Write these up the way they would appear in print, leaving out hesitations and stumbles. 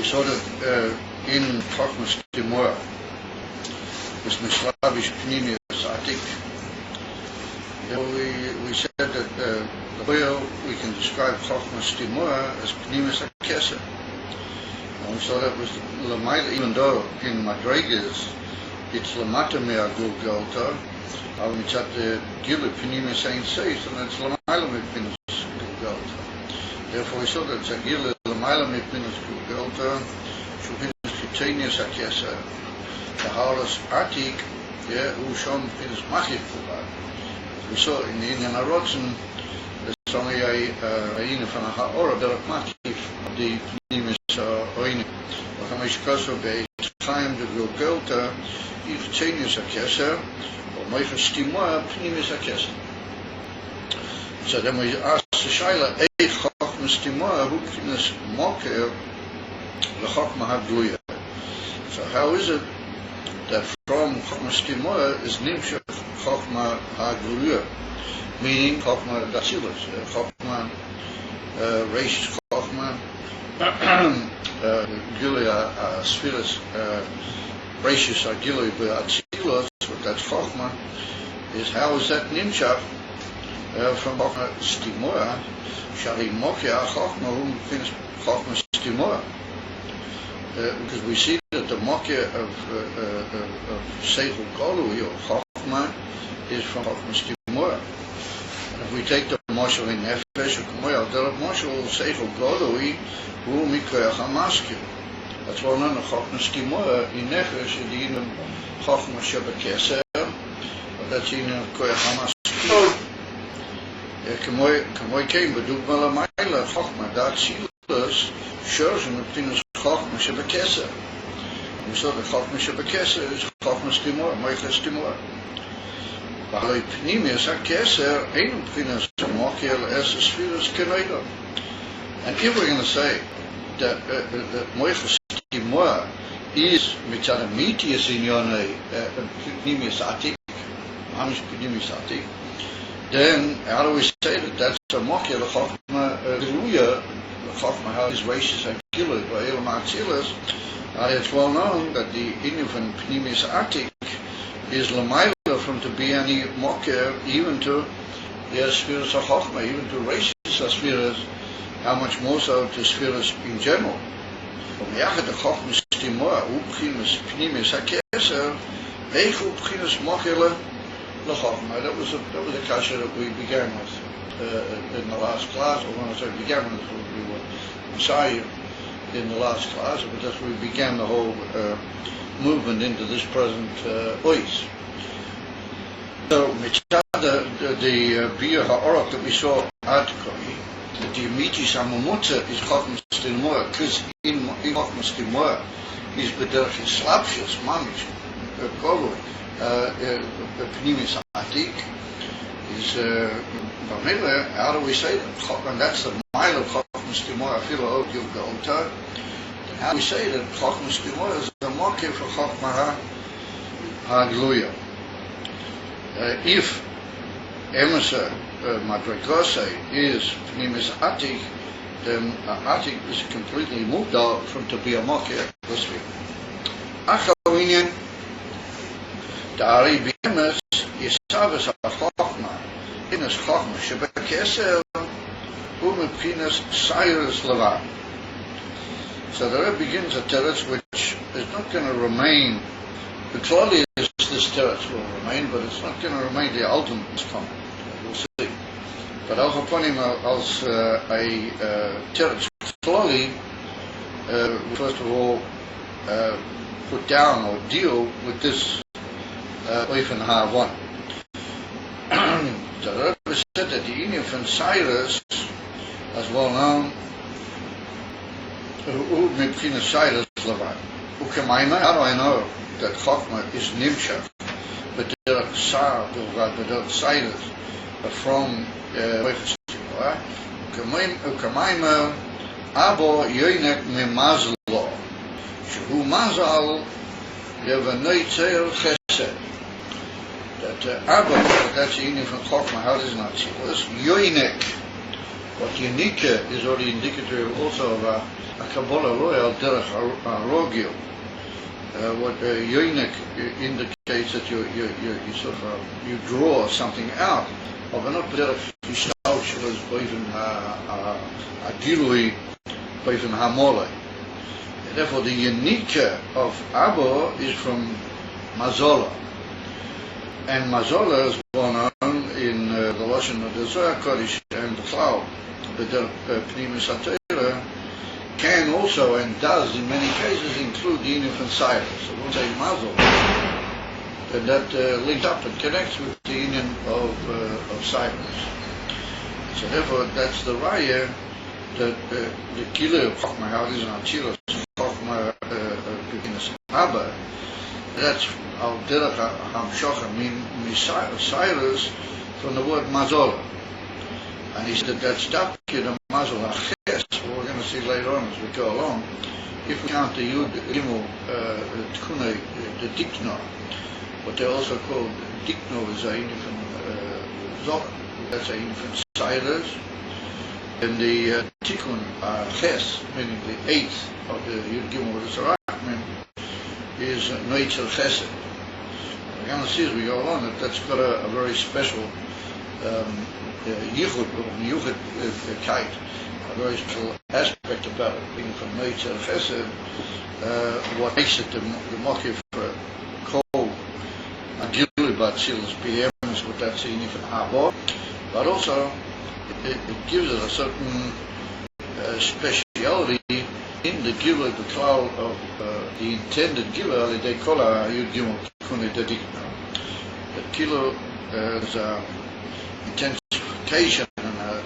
saw that in Chochmas Timur, this Mislavish Pnimius Atik, we said that the way we can describe Chochmas Timur as Pnimius Akesa. And so that was Lamaila, even though in Madrigas it's Lamata Mea Gulgalta, Mitzat Gilu Pnimius Ein Seis, and it's Lamaila Mepinus Gulgalta. Therefore, we saw that it's a Gilu Lamaila Mepinus Gulgalta, Shupinus Kitanius Akesa, the Haras Atik, who shone Pinus Machif Kuba. We saw in the Indian Arotzen, there's only a from a Haora, there are Machif of the Pnimius Oine. But I'm also by time the Gulgalta, Kitanius Akesa, or Meichas Timur, Pnimius Akesa. So then we asked the Shaila, Eid Chochmas Timur, who Pinus Moker, the Chochma Hagluya. So how is it that from Chochmas Timur is Nimshach Chochma Hagluya, meaning Chochma Datsilas, Chochma Reish Chochma Gilia Sfilas Reishis Agili Be'atzilas, but that's Chochma, is how is that Nimshach from Chochma Timur, Shali Mokia Chochma, who finished Chochma Timur. Because we see that the Mokia of Seichel Golui or Chochma is from Chochma Timur. And if we take the Moshel in Nefesh or Kamoyal, the Moshel Seichel Golui, who Mikoyach HaMaskil. That's well known, Chochma Timur in Nefesh, in the Inam Chochma Shebekeser, but that's in Koyach HaMaskil. Kamoy came, but do Malamaila Chochma, that Silas, Shorzim, Pinus Chochma Shebekesa. We saw that Chochma Shebekesa is Chochma Timur, Meichas Timur. Baloi Pnimius Akesa, Ein Pinus Mokiel Es Sfiras Keneda. And if we're going to say that Meichas Timur is Mitzad Mitius in Yone Pnimius Atik, Hamish Pnimius Atik, then how do we say that that's a Mokiel Chochma Geluya? Chochma, how his races are killed by Elam Atzilas, it's well known that the Indian from Pnimius Atik is Lamaila from to be any Moker, even to the Spheres of Chochma, even to races of Spheres, how much more so to Spheres in general. From Yachad the Chochma Timur, Pnimius Akesa, Eichel Pnimius Moker LeChochma. That was a kasha that we began with in the last class, or when I say began with, we were Messiah in the last class, but that's where we began the whole movement into this present ois. So, the Bia Ha'orach that we saw Adkoi, that the Amitis Amamutza is Chochmas Timur, because in Chochmas Timur is Bederach Slapshus, Mamish, Kogoi, Pnimius Atik, is how do we say that? And that's the mile of Chochmas Timur, Afilo Ogil Golta. How do we say that Chochmas Timur is the Mokiv for Chochma Hagluya? If Emesa Madrigose is Pnimius Atik, then Atik is completely moved out from to be a Mokiv. Achawinian, the Ari Biemes is Savas HaChochma. Pinus Chochma Shebekesa, Umepinus Cyrus Levan. So the Rebbe begins a teretz which is not going to remain. The clearly is this teretz will remain, but it's not going to remain the ultimate comment. We'll see. But I'll upon him as a teretz clearly, first of all, put down or deal with this Oifen Ha1. The Rebbe said that the Indian from Cyrus, as well known, who Mepchina Cyrus Levan. How do I know that Chochma is Nimshach, but there Sar, but there Cyrus, from Meichas Timur? Ukamaima Abo Yoinek Memazlo, Shehu Mazal Yevanoi Tzeil Chesed. That Abba, that's the Indian from Chochma, how does not see this? Yoinek, What Yanika is already indicative also of a Kabbalah Royal Derech Rogil. What Yoinik indicates that you sort of you draw something out of not Derech Shtaushlas Boivin Agilui Boivin Hamole. Therefore, the Yanika of Abba is from Mazola. And Mazola is well known in the Lashon of the Zohar Kodesh and the Cloud. But the Pnimis HaTorah can also and does in many cases include the Inyan from Cyrus. So we'll say Mazola. And that links up and connects with the Inyan of Cyrus. So therefore, that's the raya that the Gila of Chokmah Hadis and Achilas Chokmah Beginners Abba. That's Al Derech HaMshocha Cyrus from the word Mazola. And he said that's Dapke the Mazola Ches, what we're going to see later on as we go along. If we count the Yud Gimel Tkune, the Dikno, what they also call Dikno is a unit from Zohar. That's a unit from Cyrus. And the Tikkun Ches, meaning the eighth of the Yud Gimel Tzarachim, is Noitzel Chesed. We're going to see as we go along that that's got a very special yichud kite, a very special aspect about it, being from Noitzel Chesed. What makes it the Mokif Kol Agili Batzilas B'Emes, what that's in from Abba, but also it gives it a certain speciality in the Gila, the cloud of the intended Gila, they call a Yud Gimel Tkune Dedikno. The Gila is an intensification and a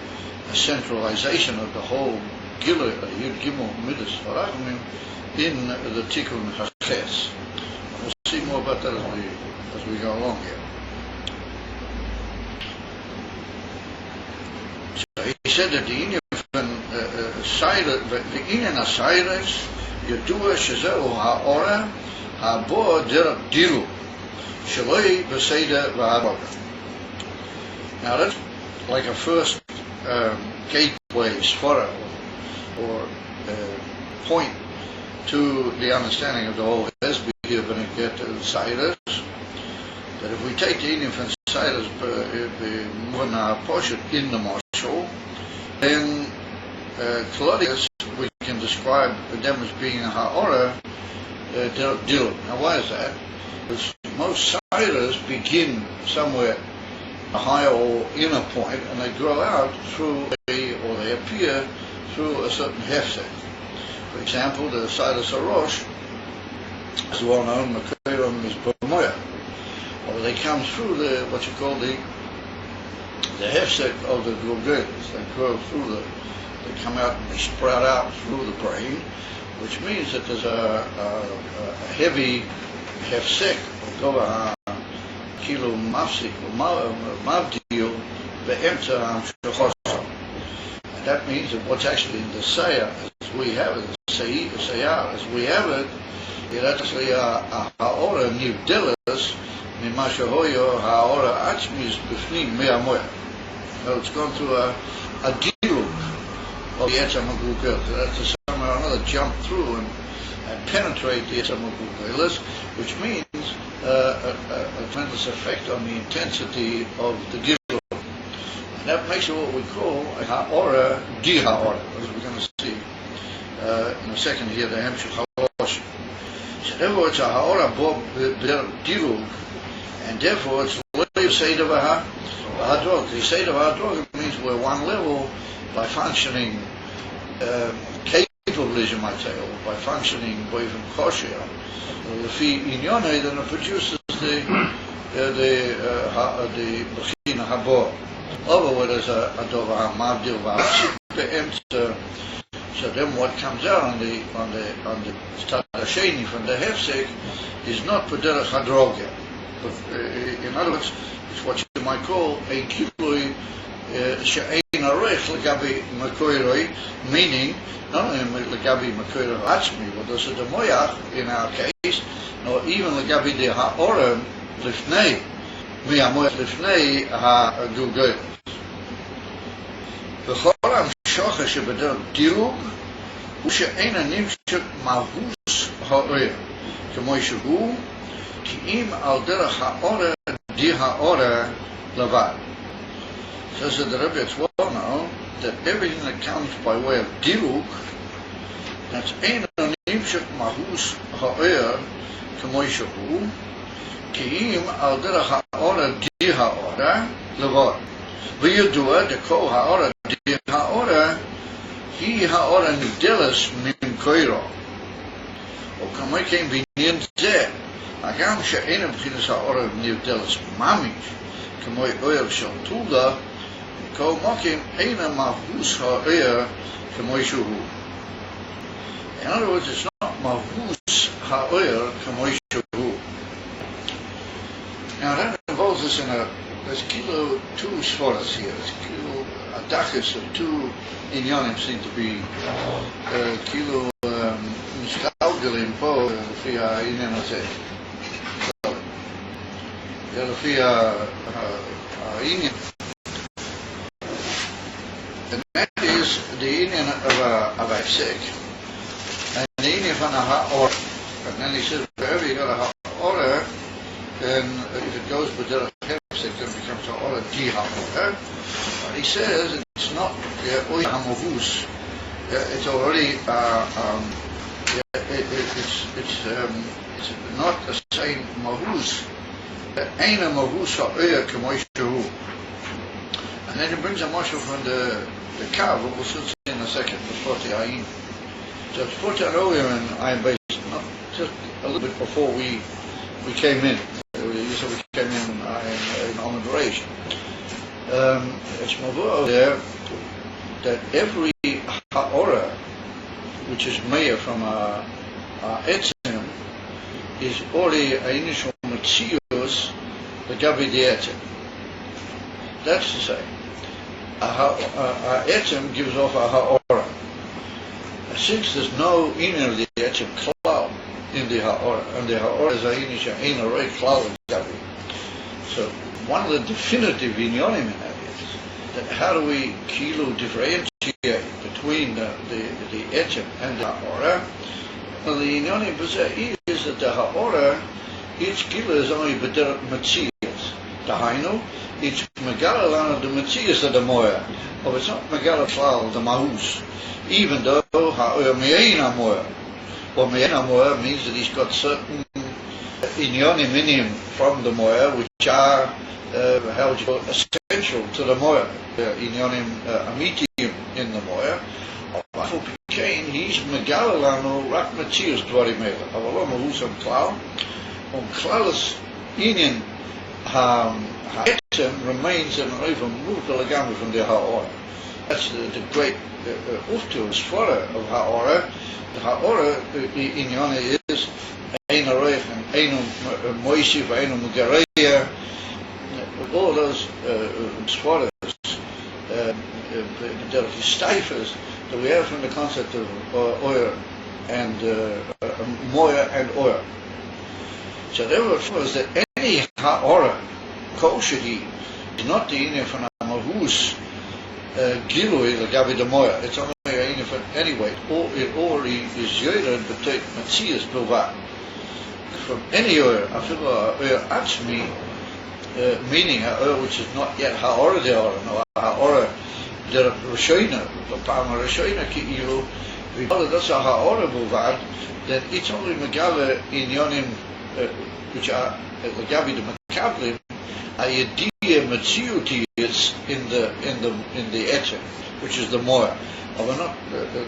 centralization of the whole Gila, Yud Gimel Midas Farachim, in the Tikkun HaChes. We'll see more about that as we go along here. So he said that the Inyan Cyrus, Yadua Shezeu Ha'ora Ha'bo Derech Dilu Shaloi Beseda V'Haroga. Now that's like a first gateway, sfora, or point to the understanding of the whole Hesby here when it gets to Cyrus. That if we take the Inyan from Cyrus in the marshal, then Claudius, we can describe them as being a ha'ora derech dilu. Now why is that? Because most Cyrus begin somewhere a higher or inner point, and they grow out through or they appear through a certain hefsek. For example, the Cyrus Arosh is well known, Makoiram is Bomoya. Or they come through what you call the hefsek of the Gulgelis. They grow through they come out and they sprout out through the brain, which means that there's a heavy hefsek, or gova kilo mafsik, or mavdil, be'emtza ha'mshochoso. And that means that what's actually in the Sayah, as we have it, the Sayah, as we have it, is actually a ha'ora nivdelas, mima shehoyo ha'ora atzmis b'fnim me'amoya. So it's gone through a dilug of the Etzam HaGulgel. So that's to somehow or another jump through and penetrate the Etzam HaGulgel, which means a tremendous effect on the intensity of the Gilul. And that makes it what we call a ha'ora di ha'ora, as we're going to see in a second here, the Hemshech HaLosh. So therefore it's a ha'ora bo dilug, and therefore it's Leiv Seder V'Hadrog. The Seder V'Hadrog means we're one level by functioning capably, as you might say, or by functioning even kosher. The Fi Inyone then it produces the Bechina Habo. Over where there's a Dova Mavdil V'Hapsik Be'emtza. So then what comes out on the Stadasheni from the Hefsek is not P'derech Hadrogya. In other words, it's what you might call a Gilui She'ein Arech L'gabi Makoiroi, meaning not only L'gabi Makoiroi Atzmi, but also the Moyach in our case, nor even L'gabi the Ha'orem Lifnei, Mi'amoyach Lifnei Ha'Gulgelis. וכל המשוכר שבדרך דילוג הוא שאין הנמשך מהוס האור כמו שהוא, כי אם על דרך האור די האור לבד. Says that the Rebbe explained now that everything that comes by way of diluk, that's ein nimshek mahus ha'or k'moi shehu, ki im al derech ha'ora di ha'ora levar. V'yudua dekol ha'ora di ha'ora hi ha'ora nivdeles min koiro. O k'moi kein binyan zeh, agam she'ena b'chinas ha'ora nivdeles mamish, k'moi oyer shel tulda, כל מוקים אין המהוס האור כמו שהוא. In other words, it's not mahus ha'or כמו שהוא. Now that involves us in there's kilo two svaras here. There's kilo adachis of two inyanim seem to be kilo miskalgelim po לפי העניין הזה. לפי העניין. And that is the Indian of Isaac, and the Indian from a ha'or. And then he says, wherever you got a ha'or, then if it goes with the hefsek, then it becomes a ha'or di ha'or. But he says it's not oy hamavus. It's already it's not the same mahus. Ein mahus ha'or k'moy shehu. And then he brings a mashal from the Kav, we'll soon see in a second, the 40 Ayin. So it's 40 earlier in Ayin Beis, not just a little bit before we came in. So we came in on the duration. It's Mavur there that every Ha'ora, which is Meir from Etzim, is already an initial Metzius, the Gabi the Etzim. That's to say, Etzim gives off a ha'ora. Since there's no inner the Etzim cloud in the ha'ora, and the ha'ora is a ray cloud in Gabi. So one of the definitive inyonim in that is that how do we differentiate between the Etzim and the ha'ora? Well, the inyonim is that the ha'ora, each kilo is only b'derech metzias. Dahainu, it's Megala Lana the Metzias of the Moya, but it's not Megala Klal the Mahus, even though Ha'or Me'ena Moya. Or Me'ena Moya means that he's got certain inyonim in him from the Moya, which are how would you call it, essential to the Moya, inyonim amitium in the Moya. For Pekain, he's Megala Lana Rak Metzias Dvarim Ela. Avalom Mahus on Klal, on Klalas inyan Ha'etzem remains an overmoved legami from the Ha'ora. That's the great uftu, svara of Ha'ora. The Ha'ora in Yonah is Ein Areich and Einum Moisif, Einum Mugareya. All those svaras, the stifers that we have from the concept of oil and moya and oil. So therefore it was that any ha'ora koshedi is not the inyan from a mahus gilui legabi the moya. It's only a inyan from anyway. It already is yored but matzias bilvad. From any oil, I feel oil atzmi, meaning a oil which is not yet ha'ora de ora, no ha'ora de rishoina, the palma rishoina ki ilu. If that's a ha'ora bilvad, then it's only megala inyonim which are Gabi the Makablim, a idea Matziuti is in the Etzim, which is the Moya. But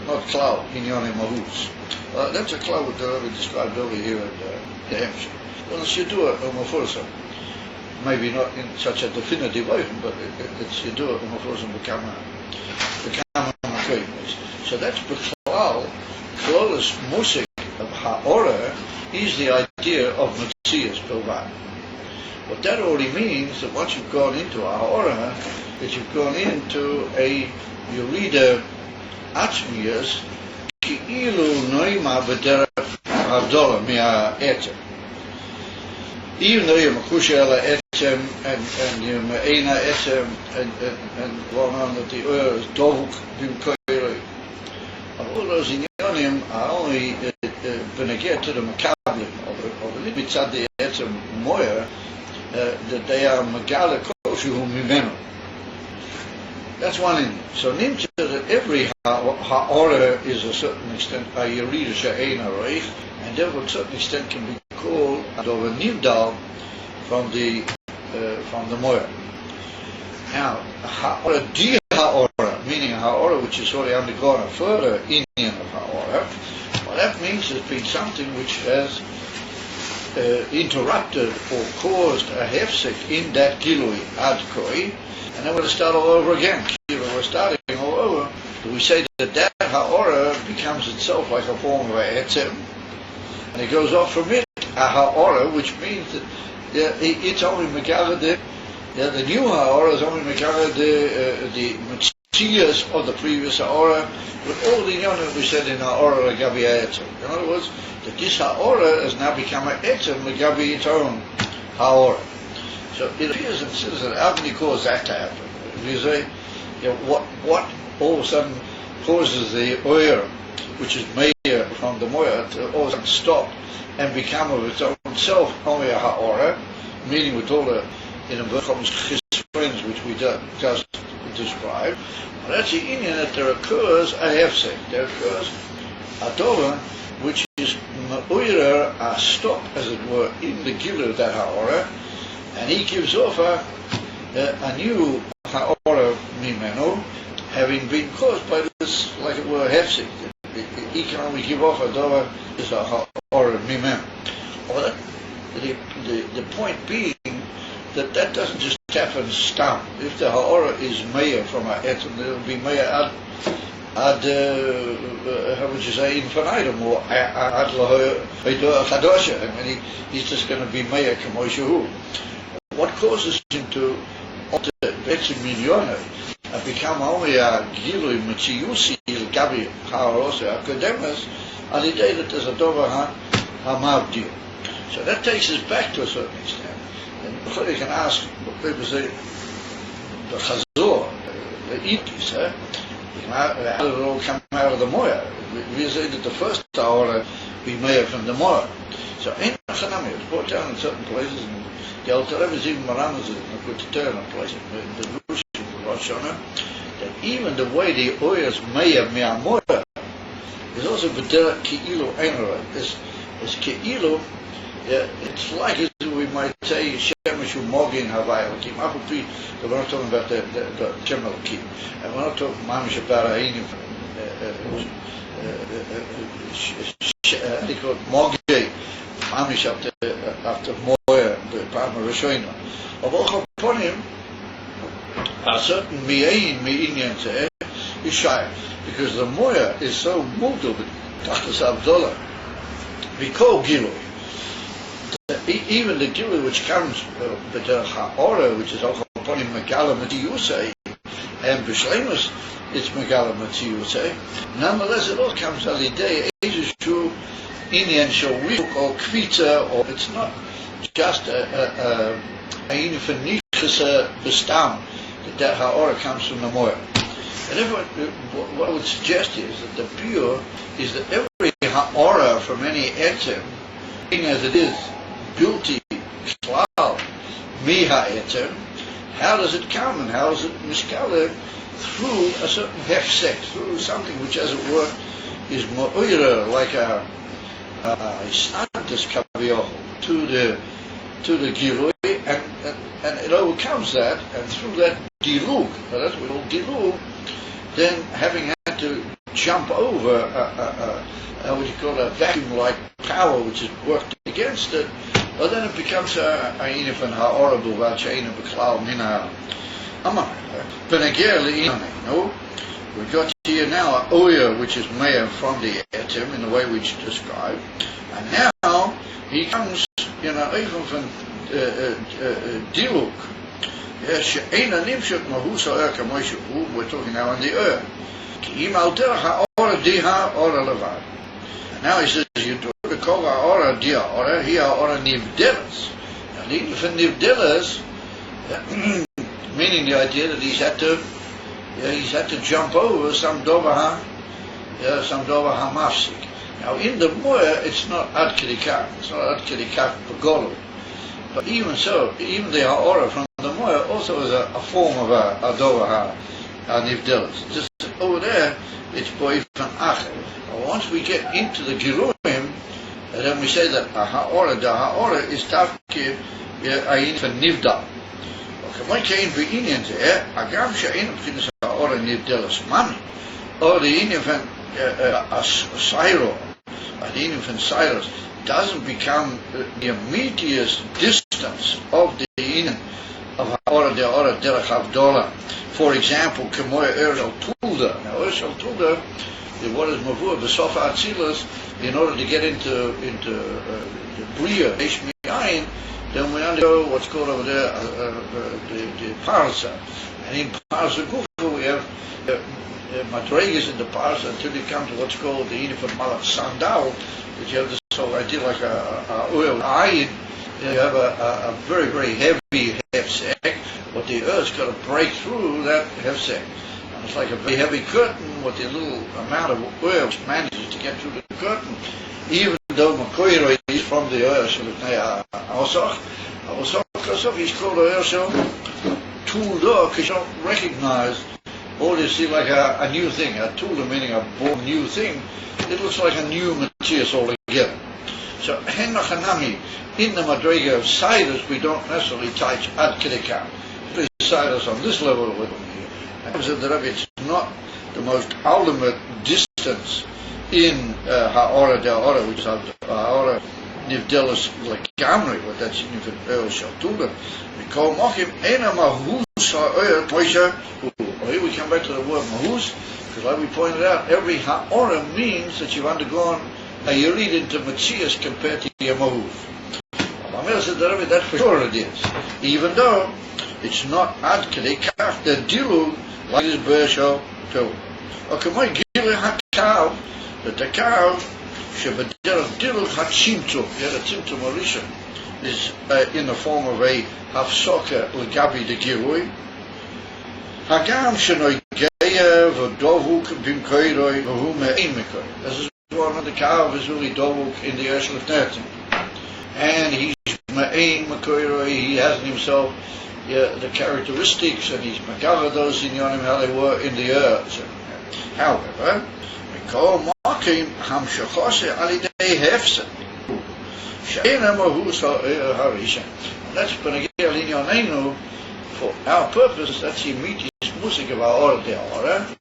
not cloud in Yoni Mahus. That's a cloud that we described over here at the Hemshire. Well, you do a Mufursa, maybe not in such a definitive way, but it's you do a Mufursa become a So that's Beklal, Klolis Musik of Ha'ora is the idea of Metzias Bilvad. What that already means that once you've gone into a Ha'ora, that you've gone into a Yerida Atzmiyas Ki'ilu Noima B'derech Havdolah Mi'a Etzem. Even though you're Makusha Ela Etzem etzem en je me'ena etzem en waaraan dat die oor is dovuk bim koiroi. All those inyonim are only benegear to the makablim, or the mitzad the etzem moyer, that they are megala koshu mimenu. That's one in. So nimtza that every ha'ora is a certain extent a yerida she'ena reich, and therefore to a certain extent can be called a nivdal from the moyer. Now ha'ora di ha'ora, meaning a ha'ora which is already undergone a further inyan of ha'ora, well that means there's been something which has interrupted or caused a hefsek in that gilui ad koi, and then we're going to start all over again. We're starting all over. We say that ha'ora becomes itself like a form of a etzem, and it goes off from it a ha'ora, which means that it's only megala the new ha'ora is only megala the metzias of the previous ha'ora, with all the yonim that we said in ha'ora legabi ha'etzem. In other words, that this ha'ora has now become an etzem legabi its own ha'ora. So it appears in citizen, how can you cause that to happen? If you say, what all of a sudden causes the oyer, which is meir from the moyer, to all of a sudden stop and become of its own self only a ha'ora, meaning with all the friends which we just described. Well, that's the Indian that there occurs a hefsek, there occurs a dova which is ma'oyer, a stop as it were in the gilu of that ha'ora, and he gives off a new ha'ora mimeno, having been caused by this, like it were, hefsek. He can only give off a dova is a ha'ora mimeno. Well, the point being that doesn't just happen stam. If the ha'ora is meir from a etzem, it will be meir ad how would you say, infinitum, or ad lahoyah chadosha. I mean, he's just going to be meir k'moshehu. What causes him to alter Betzi Milyona and become only a Gilui Metziusi Gabi Ha'arose Akademas on the day that there's a Dover HaMavdil? So that takes us back to a certain extent. And before you can ask, what people say, the Chazor, the Itis, how did it all come out of the Moya? We say that the first hour we may have from the Moya. So in Chanami, it's brought down in certain places, and the Alter Rebbe is even Maranas in a good turn of place, the Rush of Rosh Hashanah, that even the way the Oyas Meya Mi'amoya is also B'derek Ki'ilu Einara. It's Ki'ilu, it's like as we might say, Shemesh Umogin Havayel Kim. We're not talking about the Shemal Kim. And we're not talking Mamish about A'inim, they call it Mogay. Mamish after Moya, the Parma Rishoina. Of all upon him, a certain Mi'ain Mi'inyan is shy, because the Moya is so moved over Tachtas Abdullah. We call Gilu. Even the Gilu which comes, but the Ha'ora, which is also upon him Megala Matiyusei, and Bishlemus, it's Megala Matiyusei. Nonetheless, it all comes on the day, Ages Shu, Indian Shawik or Kvita, or it's not just a Infinitious Bestam, that Ha'ora comes from the Moya. And what I would suggest is that the pure is that every Ha'ora from any etzem, being as it is, guilty, klal, mi ha'etzem, how does it come and how is it miskale? Through a certain hefsek, through something which, as it were, is mo'ira, like a snadus kaviyah to the gilui, and it overcomes that, and through that dilug, that's what we call dilug, then having had to jump over what you call a vacuum-like power which has worked against it, well then it becomes a inif and ha'orable v'achayna b'klal mina amar v'neger li'inane. No, we've got here now a oya which is meir from the etim in the way we described, and now he comes, even from diluk. Yes, she'ena nimshut mahusa kamoishu. We're talking now on the earth. Ki'im alter ha'ora diha ora levad. Now he says, you do the kol ha'ora diha ora, hi ha'ora nivdelas. Now, even for nivdelas, Meaning the idea that he's had to jump over some dover hamafsik. Now in the moya it's not ad kedikach, it's not ad kedikach pagolo. But even so, even the ha'ora from the moya also is a form of a dover ha'nivdelis. Just over there, it's boifan acher. Once we get into the giruim, then we say that the ha'ora is tafke ayin for nivdal. Okay, my kain be'inyan zeh, agam she'ayin b'chinas ha'ora nivdelis mami, or the inyan from Cyrus, the inyan from Cyrus, doesn't become the immediate distance of the inyan of ha'ora de'ora derech havdola. For example, kemoya ershal tulda. Now ershal tulda, what is mavur b'sofa atzilas, in order to get into the bria heshmiyayin, then we undergo what's called over there the parsa. And in parsa gufa we have madregas in the parsa until you come to what's called the inyan from malach sandal, that you have this whole idea like a oil ayin. You have a very, very heavy hefsek, but the earth's got to break through that hefsek. And it's like a very heavy curtain with the little amount of oil which manages to get through the curtain, even though Makoiro is from the earth, he's called the earth tool because you don't recognize all you see like a new thing, a tool meaning a born new thing. It looks like a new material altogether. So, Henachanami, in the Madrega of Cyrus, we don't necessarily touch Ad Kedekah. Cyrus on this level with him here. It's not the most ultimate distance in Ha'ora De'ora, which is Ha'ora Nivdelis Legamri, but that's in the Earl Shaltuda. We call Mochim Ena Mahus Ha'or Moisha. Here we come back to the word Mahus, because like we pointed out, every Ha'ora means that you've undergone you read into Matthias compared to your Mahuf. That for sure it is. Even though it's not ad kedekach, the dilug, like this Bersho told. Okay, my gilui hakav, that the cow, shebederach dilug hachimtum, the tzimtum orisha, is in the form of a hafsoka legabi de gilui. Hagam shenoi geya v'dovuk bimkoiroi v'hu me'in mekoiroi. This is one of the cow is really dovuk in the Ershel of Nertim. And he's ma'ain makoiroi, he has in himself the characteristics, and he's magava those in Yonim how they were in the earth. However, we call makim hamshachose alidei hefsen. She'ena mahus harisha. That's Benagel in Yonenu for our purpose. That's the immediate music of our order de'ora.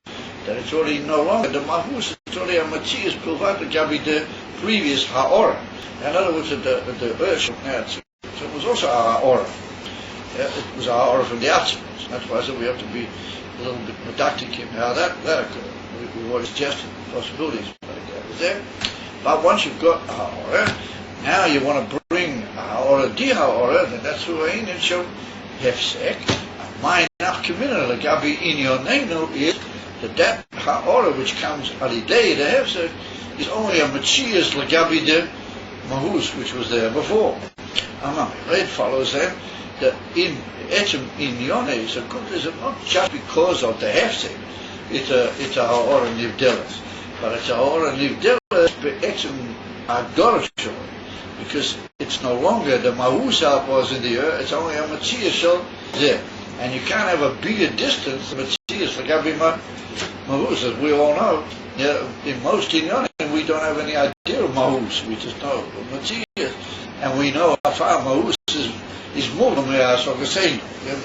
That it's already no longer the mahus, it's already a matthias pulvat gabi the previous ha'ora. In other words, the earth, so it was also a ha'ora. It was a ha'ora from the outside. That's why I said we have to be a little bit medactic in how that occurred. We've already suggested possibilities like that was there. But once you've got a ha'ora, now you want to bring a ha'ora di ha'ora, then that's who ein and show hefsek. My nafkamina gabi in your name is that ha'ora which comes alidei the hefsek is only a machias legabi de mahus which was there before. It follows then that in etzem in yoneh so good is not just because of the hefsek. It's a ha'ora nivdelis, but it's a ha'ora nivdelis but etzem agdorah, because it's no longer the mahus was in the earth. It's only a machias there. And you can't have a bigger distance than Matthias for Gabi Mahus, as we all know. In most Inyanim, we don't have any idea of Mahus. We just know Matthias. And we know how far Mahus is more than we are, so to say. If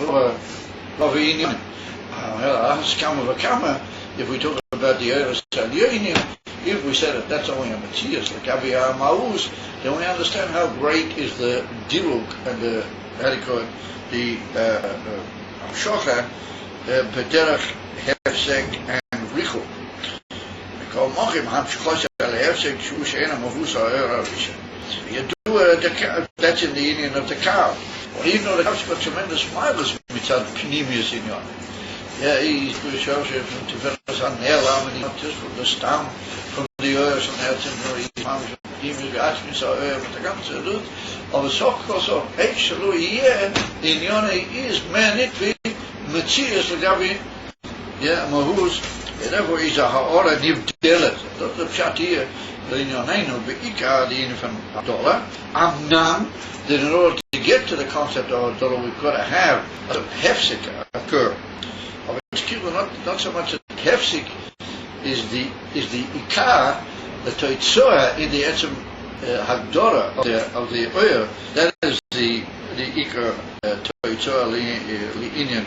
we talk about the Eretz Yonah, if we said that that's only a Matthias, like Gabi Mahus, then we understand how great is the Diluk and the, how do you call it, the Shocha, Bederach, Hefsek, and Richu. We call Mochim Hamshchosha Hefsek, Shusha Mahusa Eravisha. You do that's in the Indian of the cow. Well, even though the cow's got tremendous mileage mitzad Pneumius in yon. Yeah, he's good shows you from Tiferes on Nelam, and not just from the stam, from the earth, and that's in the Pnimis Be'atzmis mit der ganzen Welt, aber so, ich soll hier in Jone ist mehr nicht wie Metzies, Gabi, ja, Mahus, therefore is a Ha'ora Nivdelet. Dat is Pshat hier, in Yoneinu, Be'ika, the unit from dollar. Amnan, that in order to get to the concept of a dollar, we've got to have a hefsik occur. But it's not so much that hefsik is the ikar, the toitzua in the etzem hagdora of the oil. That is the ikar toitzua li'inyan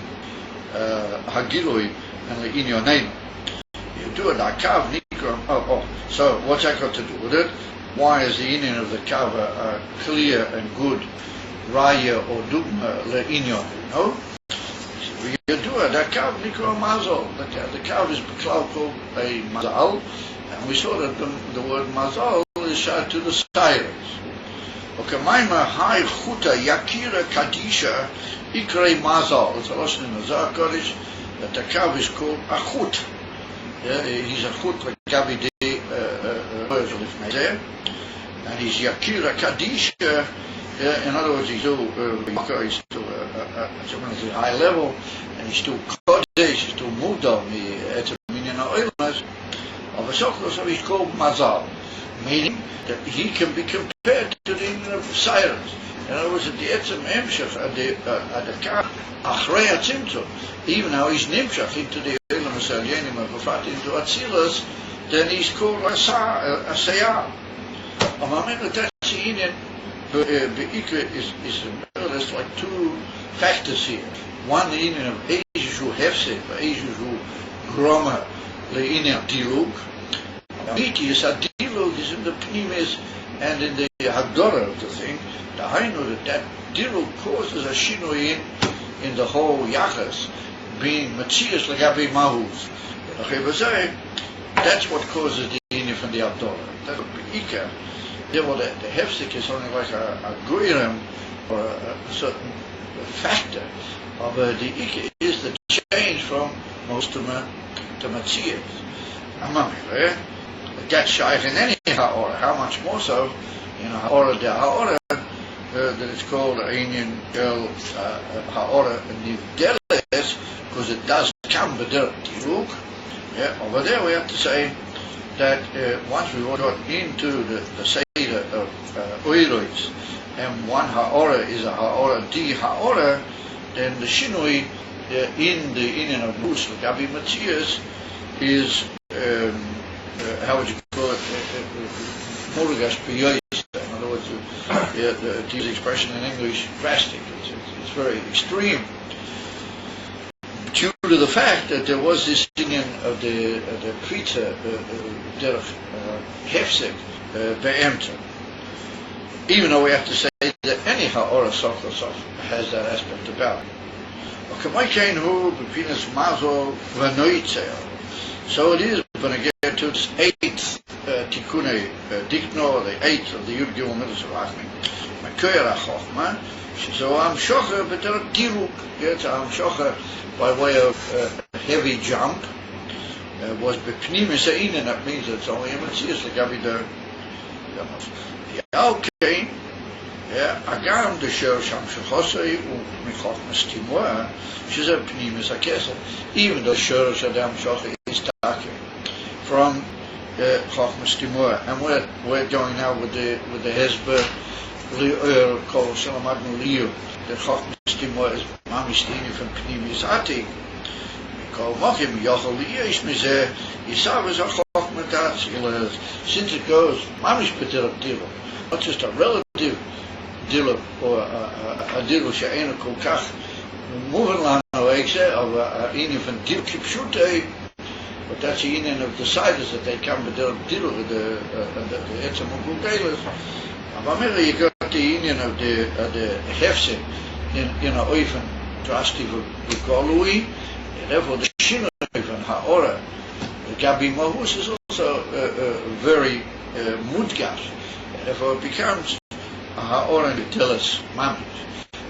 hagilui and li'inyoneinu. You do it like kav nikram. So what's that got to do with it? Why is the union of the kav clear and good raya or dugma le'inyon? No. You do it. That kav nikram mazal. The kav is called a mazal, and we saw that the word mazal is shot to the silence. Okay, maima hai chuta yakira kadisha ikre mazal. It's a lesson in the Zohar Kodesh that the kav is called a chut. Yeah, he's a chut like Gabi de and he's Yakira Kadisha. In other words, he's still he's still a high level, and he's still Kodesh, he's still Mudam, it's a minion of Oilmas. Of a Soklos, so he's called Mazal, meaning that he can be compared to the union of silence. In other words, at the Etzem Emshach, at the Kar, Achrei Atzimtzum, even now he's Nimshach into the Elam Asalyenim of Bafat into Atzilas, then he's called a Sayar. Amamim Atatsi Indian, Be'ikra is more or less like two factors here. One, the Indian of Eishu Hefsek, Eishu Groma, the Indian Diluk. Mitius, a Diluk is in the Pnimis and in the Hagdora of the thing. The Hainu that Diluk causes a Shinui in the whole Yachas, being Matthias Lagabi Mahus. That's what causes the union from the Abdullah. That would be Ika. Therefore, the Hefsik is only like a Guiram or a certain factor. But the Ika is the change from Mostama to Matthias. That's shaykh in any Ha'ora. How much more so in a Ha'ora de Ha'ora that it's called a union girl Ha'ora Nivdeles, because it does come with the Tiluk. Yeah, over there we have to say that once we got into the Seder of Oiloids, and one Ha'ora is a Ha'ora di Ha'ora, then the Shinui in the union of Mus, Gabi Matthias, is how would you call it? Morigas Piyois. In other words, to use the expression in English, drastic. It's very extreme. Due to the fact that there was this union of the Krita, Derech Hefsek, Be'emta. Even though we have to say that any Ha'ora Sof has that aspect about it. So it is when I get to its eighth Tikkune Dikno, the eighth of the Yud Gimel Midas of Achmi. Makoyer HaChochma, so I'm Shocher, but there are Diruk, yes, I'm Shocher by way of heavy jump, was Bepnimis Ha'inen, that means it's only a Metzias, like Gabi der okay, yeah, Agam the Sher Sham Shechosei, Michochmas Timor, she's a Pnimis HaKesef, even though Sher Shadam Shocher is talking from Chochmas Timor, and we're going now with the Hezber called Shalamadnu Liu. The Chochmas Timor is Mamistini from Pnimis Atik. We call Mochim Yochel Liyesh Mizeh Yisav is a Chochmatat. Since it goes Mamish Petir Dilo, not just a relative Dilo or a Dilo She'ena Kolkach moving along the way of a union from Dil Kipshute. But that's the union of the siders that they come with the Dilo with the Etzamukul Delis. But you got the union of the Hefse in a Oifen drastic with Golui, and therefore the Shin Oifen Ha'ora, the Gabi Mahus is also very Mudgash, and therefore it becomes a Ha'ora Nitelis Mamish.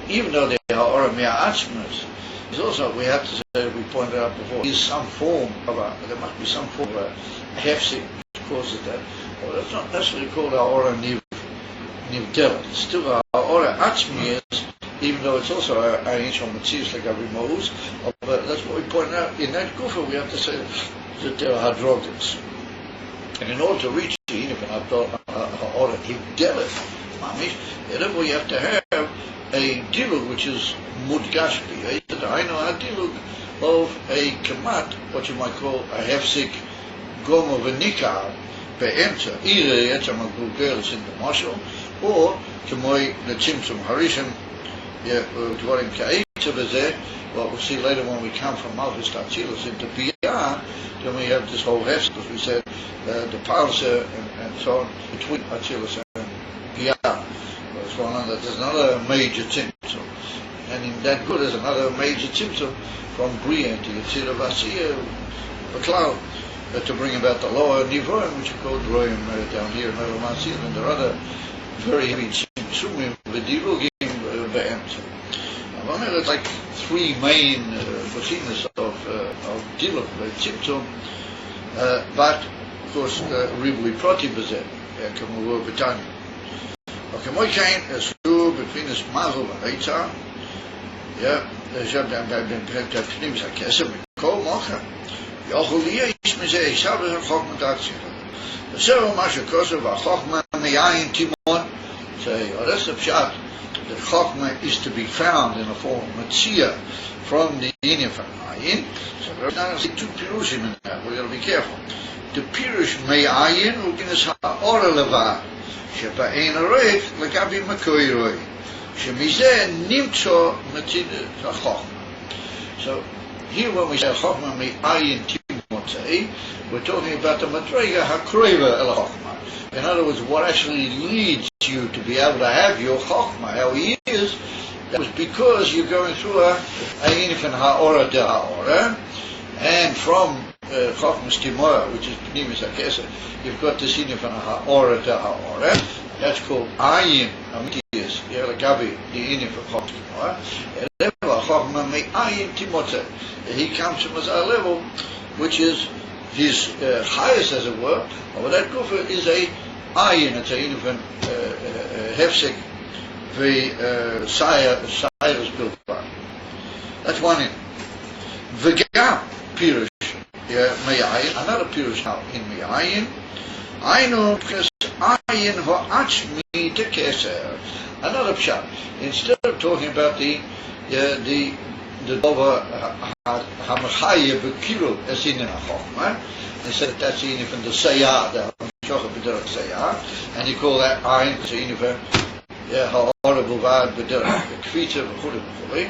Even though the Ha'ora Me'atzmas is also, we have to say, we pointed out before, is some form of there must be some form of a Hefse causes that. Well, that's not necessarily called our Nivdelet. It's still our Ora Atzmi is, even though it's also our ancient Metzius like every Mose. But that's what we point out. In that Gufa, we have to say that there are Hadrogas. And in order to reach the Inifan Ora Nivdelet, Mamish, therefore you have to have a dilug which is mudgashbi. I know a dilug of a kamat, what you might call a hefsik gom of a nikar, be'emtza, either etzam agugels in the marshal, or kemoy the tzimtzum harishim, dvarim ka'etza v'zeh. What we'll see later when we come from Malchus Tachilas into Biyah, then we have this whole hefsik, as we said, the parsa and so on, between Achilas and Biyah. What's going on? That there's another major tzimtzum, and in that good is another major tzimtzum from Bria to Yetzirah Vasiyah, the cloud, to bring about the lower Nivorim, which are called Royim down here in Masiyah, and there are other very heavy tzimtzumim, v'dilugim be'emtza. Now, there's like three main beginners of dilug, tzimtzum, but of course, ribui proti b'zeh, k'mu v'tanya. Okay, my kind is who between this mazel and Eitzah. Yeah, there's a pnim zakesem kol mocha. Yochuliya is me say shabbos and chokma datsi. The several masha kosev a chokma meyayin timon. Say, oh, that's the pshat. The chokma is to be found in a form of matzia from the inyan ayin. So we're now see two pirushim in that. We got to be careful. The pirush meyayin ukinas ha'ora levad. שבאין הרייך לגבי מקוי רוי שמזה נמצא מציד החוכמה. So here when we say חוכמה מאין תימוצאי, we're talking about the madrega hakroiva el chokma. In other words, what actually leads you to be able to have your chokma, how he is, that was because you're going through a inifan ha'ora de ha'ora, and from Chokmas Timora, which is Pnimis HaKesed, you've got this inifan ha'ora de ha'ora, that's called Ayin, Amitius, Yeragabi, the inifan Chokmas Timora, and therefore Chokma me'ayin Timotze. He comes from a level which is his highest, as it were, but that kufa is a ayin, it's a inifan hefsek, the Cyrus built by. That's one in. V'gam pirush me'ayin, another pirush now in me'ayin. Ainu p'ches ayin ha'achmi tekeser. Another pshat. Instead of talking about the dover hamachaya b'kiru esin in ha'chokhmah, they said that's in from the sayah, the hamshocha b'derech sayah, and you call that ayin in from ha'ora b'vad b'derech k'vitza v'chuli v'chuli.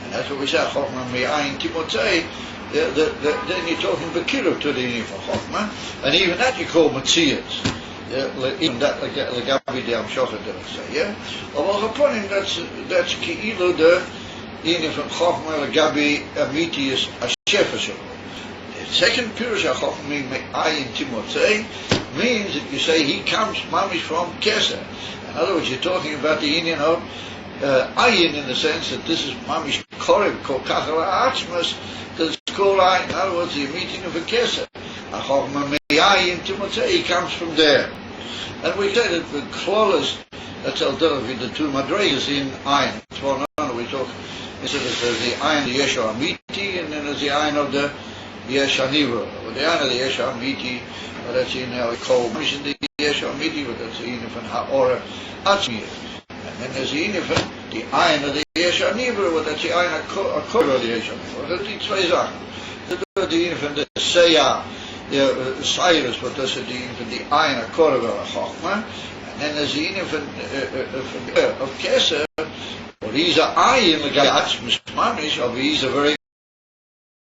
And that's what we say, Chokhmah me'ayin timotzei. Then you're talking Bekiruv to the Inifan Chokhmah, and even that you call Metzias. Even that, like Gabi de Amshocha did say, yeah? Although upon him, that's Ki'ilu the Inifan Chokhmah, Gabi Amitius Ashefashu. The second Pirush HaChokhmah me'ayin timotzei means that you say he comes, mamish, from Keser. In other words, you're talking about the Indian of ayin in the sense that this is mamish korib kol kachal ha'atzmas, that it's called ayin. In other words, the meeting of a keser. Achokma me'ayin timotzei, he comes from there. And we say that the klolas, that's el with the two madregas in ayin. It's one on we talk. Instead of there's the ayin the yesha amiti, and then there's the ayin of the yesha nivra. But the ayin of the yesha amiti, that's in how we call mission the yesha amiti, but that's in from ha'ora atzmiyah. And then there's the inifan, the ayin of the yesha nivra, but that's the ayin of the yesha nivra. That's the two Sachen. The inifan, the sayah, the Cyrus, but that's the inifan, the ayin of korva chokhmah. And then there's the inifan of keser, or he's a ayin, the guy atzmis mamish, or he's a very